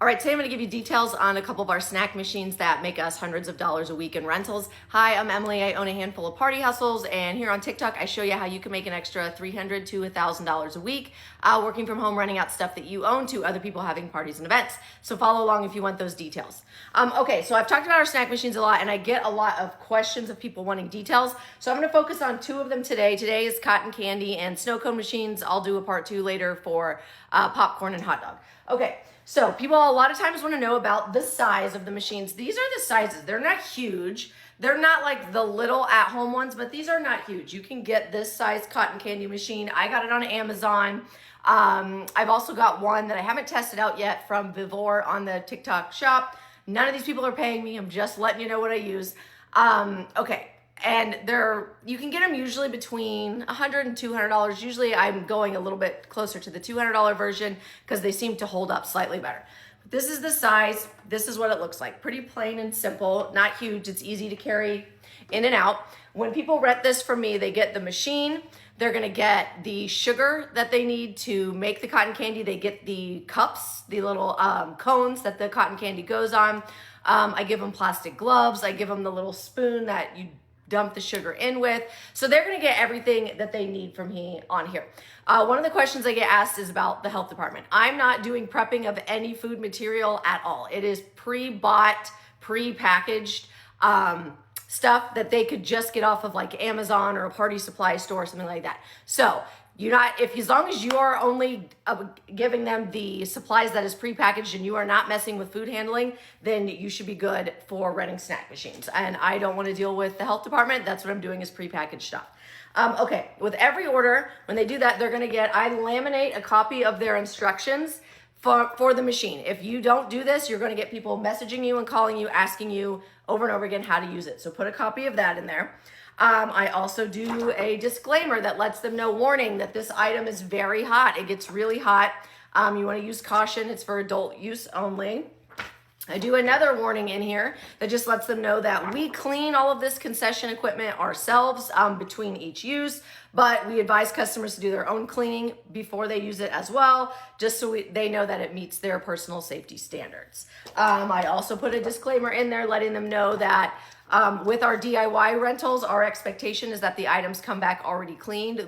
All right, today I'm gonna give you details on a couple of our snack machines that make us hundreds of dollars a week in rentals. Hi, I'm Emily. I own a handful of party hustles, and here on TikTok, I show you how you can make an extra $300 to $1,000 a week working from home, renting out stuff that you own to other people having parties and events. So follow along if you want those details. Okay, so I've talked about our snack machines a lot, and I get a lot of questions of people wanting details. So I'm gonna focus on two of them today. Today is cotton candy and snow cone machines. I'll do a part two later for popcorn and hot dog. Okay. So people a lot of times want to know about the size of the machines. These are the sizes. They're not huge. They're not like the little at-home ones, but these are not huge. You can get this size cotton candy machine. I got it on Amazon. I've also got one that I haven't tested out yet from Vivor on the TikTok shop. None of these people are paying me. I'm just letting you know what I use. Okay. And you can get them usually between $100 and $200. Usually I'm going a little bit closer to the $200 version because they seem to hold up slightly better. But this is the size. This is what it looks like. Pretty plain and simple, not huge. It's easy to carry in and out. When people rent this from me, they get the machine. They're gonna get the sugar that they need to make the cotton candy. They get the cups, the little cones that the cotton candy goes on. I give them plastic gloves. I give them the little spoon that you dump the sugar in with. So they're gonna get everything that they need from me on here. One of the questions I get asked is about the health department. I'm not doing prepping of any food material at all. It is pre-bought, pre-packaged stuff that they could just get off of like Amazon or a party supply store or something like that. So as long as you are only giving them the supplies that is prepackaged and you are not messing with food handling, then you should be good for renting snack machines. And I don't want to deal with the health department. That's what I'm doing is prepackaged stuff. Okay, with every order, when they do that, they're going to I laminate a copy of their instructions for the machine. If you don't do this, you're going to get people messaging you and calling you, asking you over and over again how to use it. So put a copy of that in there. I also do a disclaimer that lets them know, warning, that this item is very hot. It gets really hot. You want to use caution. It's for adult use only. I do another warning in here that just lets them know that we clean all of this concession equipment ourselves between each use, but we advise customers to do their own cleaning before they use it as well, just so they know that it meets their personal safety standards. I also put a disclaimer in there letting them know that with our DIY rentals, our expectation is that the items come back already cleaned.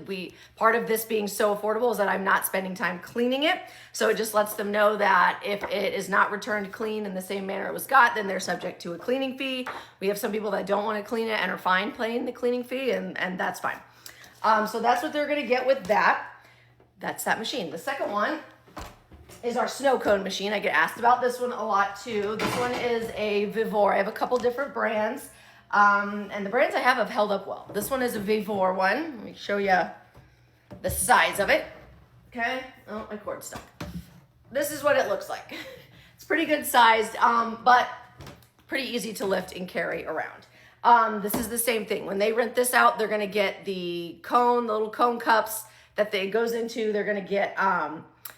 Part of this being so affordable is that I'm not spending time cleaning it. So it just lets them know that if it is not returned clean in the same manner it was got, then they're subject to a cleaning fee. We have some people that don't want to clean it and are fine paying the cleaning fee, and that's fine. So that's what they're going to get with that. That's that machine. The second one is our snow cone machine. I get asked about this one a lot too. This one is a Vivor. I have a couple different brands, and the brands I have held up well. This one is a Vivor one. Let me show you the size of it. Okay, oh, my cord's stuck. This is what it looks like. It's pretty good sized, but pretty easy to lift and carry around. This is the same thing. When they rent this out, they're gonna get the cone, the little cone cups that it goes into. They're gonna get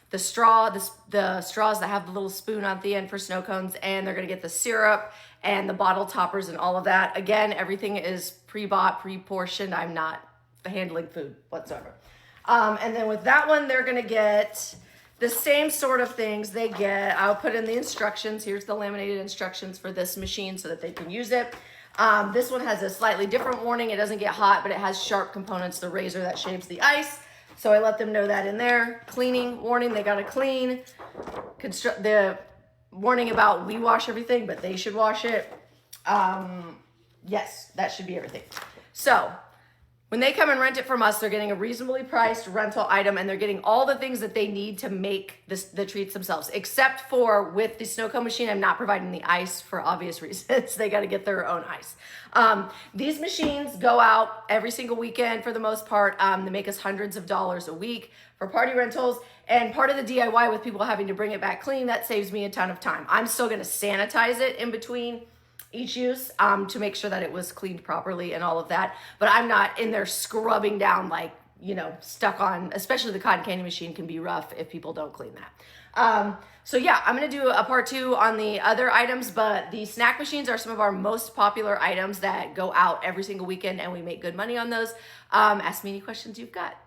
the straws that have the little spoon at the end for snow cones, and they're gonna get the syrup and the bottle toppers and all of that. Again, everything is pre-bought, pre-portioned. I'm not handling food whatsoever. And then with that one, they're gonna get the same sort of things I'll put in the instructions. Here's the laminated instructions for this machine so that they can use it. This one has a slightly different warning. It doesn't get hot, but it has sharp components, the razor that shaves the ice. So I let them know that in there. Cleaning warning, they gotta clean. The warning about we wash everything, but they should wash it. Yes, that should be everything. So when they come and rent it from us, they're getting a reasonably priced rental item, and they're getting all the things that they need to make the treats themselves, except for with the snow cone machine, I'm not providing the ice for obvious reasons. They got to get their own ice. These machines go out every single weekend for the most part. They make us hundreds of dollars a week for party rentals, and part of the DIY with people having to bring it back clean, that saves me a ton of time. I'm still going to sanitize it in between each use to make sure that it was cleaned properly and all of that. But I'm not in there scrubbing down like, stuck on, especially the cotton candy machine can be rough if people don't clean that. So yeah, I'm gonna do a part two on the other items, but the snack machines are some of our most popular items that go out every single weekend, and we make good money on those. Ask me any questions you've got.